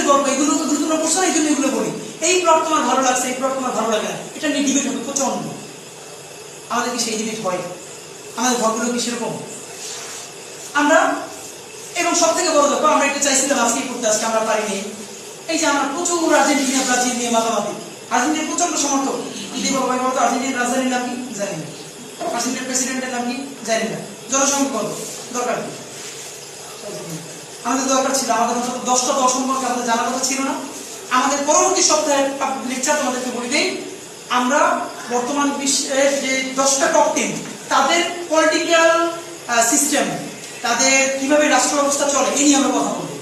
গল্প, এগুলো তোমরা পড়ছো না, এই জন্য এগুলো বলি। এই প্লট তোমার ভালো লাগছে, এই প্লট তোমার ভালো লাগে না, এটা নিয়ে ডিবেট হবে প্রচন্ড। আমাদের কি সেই ডিবেট হয়? আমাদের ঘরগুলো কি সেরকম? আমরা, এবং সব থেকে বড় দেখো, আমরা এটা চাইছিলাম আজকেই করতে, আজকে আমরা পারিনি। এই যে আমরা প্রচুর আর্জেন্টিনা ব্রাজিল নিয়ে মাতামাতি, আর্জেন্টিনার প্রচন্ড সমর্থক। ভাই বলতো আর্জেন্টিনার রাজধানীর নাম কি? জানি না। আর্জেন্টিনার প্রেসিডেন্টের নাম কি? জানি না। জনসংখ্যা কত? দরকার কি? আমাদের দরকার ছিল, আমাদের অন্তত 10টা দল সম্পর্কে আমাদের জানার কথা ছিল না? আমাদের পরবর্তী সপ্তাহে লেকচার তোমাদেরকে বলে দিই, আমরা বর্তমান বিশ্বের যে 10টা টপ টিম, তাদের পলিটিক্যাল সিস্টেম, তাদের কিভাবে রাষ্ট্র ব্যবস্থা চলে, এই নিয়ে আমরা কথা বলবো।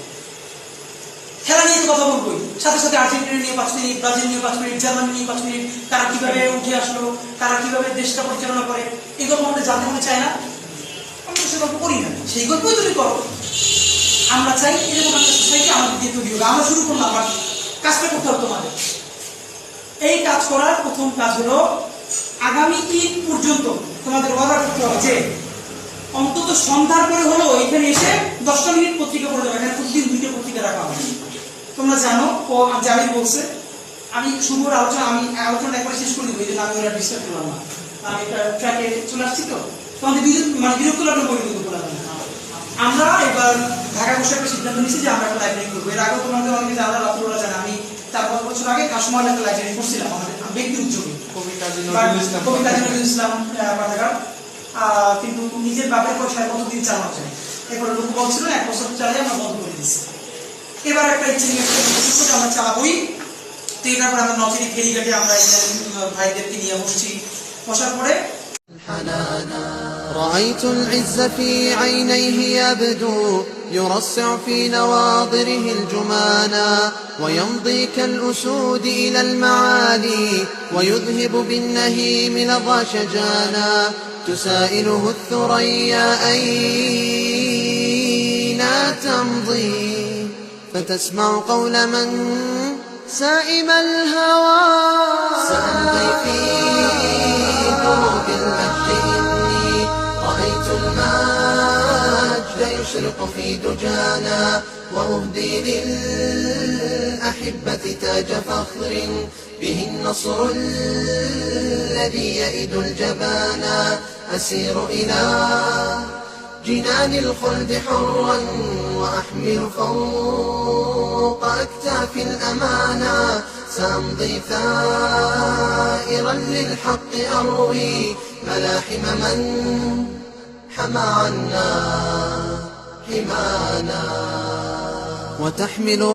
খেলা নিয়ে তো কথা বলবোই, সাথে সাথে আর্জেন্টিনা নিয়ে 5 মিনিট, ব্রাজিল নিয়ে 5 মিনিট, জার্মানি নিয়ে 5 মিনিট, তারা কিভাবে উঠে আসলো, তারা কিভাবে দেশটা পরিচালনা করে, এই গল্প আমাদের জানতে মনে চায় না? আমরা তো সে গল্প করি না, সেই গল্পই তুমি করো। আমরা চাই এরকম একটা সোসাইটি আমাদের দিয়ে তৈরি হবে। আমরা শুরু করলাম, আবার কাজটা করতে হবে তোমাদের। এই কাজ করার প্রথম কাজ হলো, আগামী 3 পর্যন্ত তোমাদের ওয়াদা করতে হবে যে অন্তত সন্ধ্যার পরে হলো এখানে এসে 10টা মিনিট পত্রিকা পড়ে যাবে। এখানে প্রতিদিন 2টা পত্রিকা রাখা হবে। তোমরা জানো, ও জামিল বলছে, আমি শুভর আলোচনা একবার শেষ করে দিব, এই জন্য আমি ওরা ডিস্টার্ব করলাম না। আমি একটা ট্র্যাকে চলে আসছি, তো তোমাদের বিরক্ত লাগলে বলে দিব। আমরা এবার ঢাকা বসে একটা সিদ্ধান্ত নিয়েছি যে আমরা একটা লাইব্রেরি করবো। এর আগেও তোমাদের অনেকে যারা রাত্রবেলা জানে, আমি 4-5 বছর আগে কাশমাল একটা লাইব্রেরি করছিলাম আমাদের ব্যক্তি উদ্যোগে, কবি কাজী নজরুল ইসলাম পাঠাগার। কিন্তু নিজের বাপের পয়সায় কতদিন চালানো যায়, এরপরে লোক বলছিল 1 বছর চালিয়ে আমরা বন্ধ করে দিচ্ছি। এবার একটা ইচ্ছে নিয়ে আমরা চালাবই। তো এটার পরে আমরা নচেরি ফেরিঘাটে আমরা ভাইদেরকে নিয়ে বসছি। বসার পরে رأيت العز في عينيه يبدو يرصع في نواضره الجمانا ويمضي كالأسود إلى المعالي ويذهب بالنهيم لظى شجانا تسائله الثريا أين تمضي فتسمع قول من سائم الهوى سأمضي في دروب المجد إني رأيت المجد يشرق في دجانا وأهدي للأحبة تاج فخر به النصر الذي يئد الجبانا أسير إلى جنان الخلد حرا وأحمل فوق أكتاف الأمانة سأمضي ثائرا للحق أروي ملاحم من حمى عنا حمانا وتحمل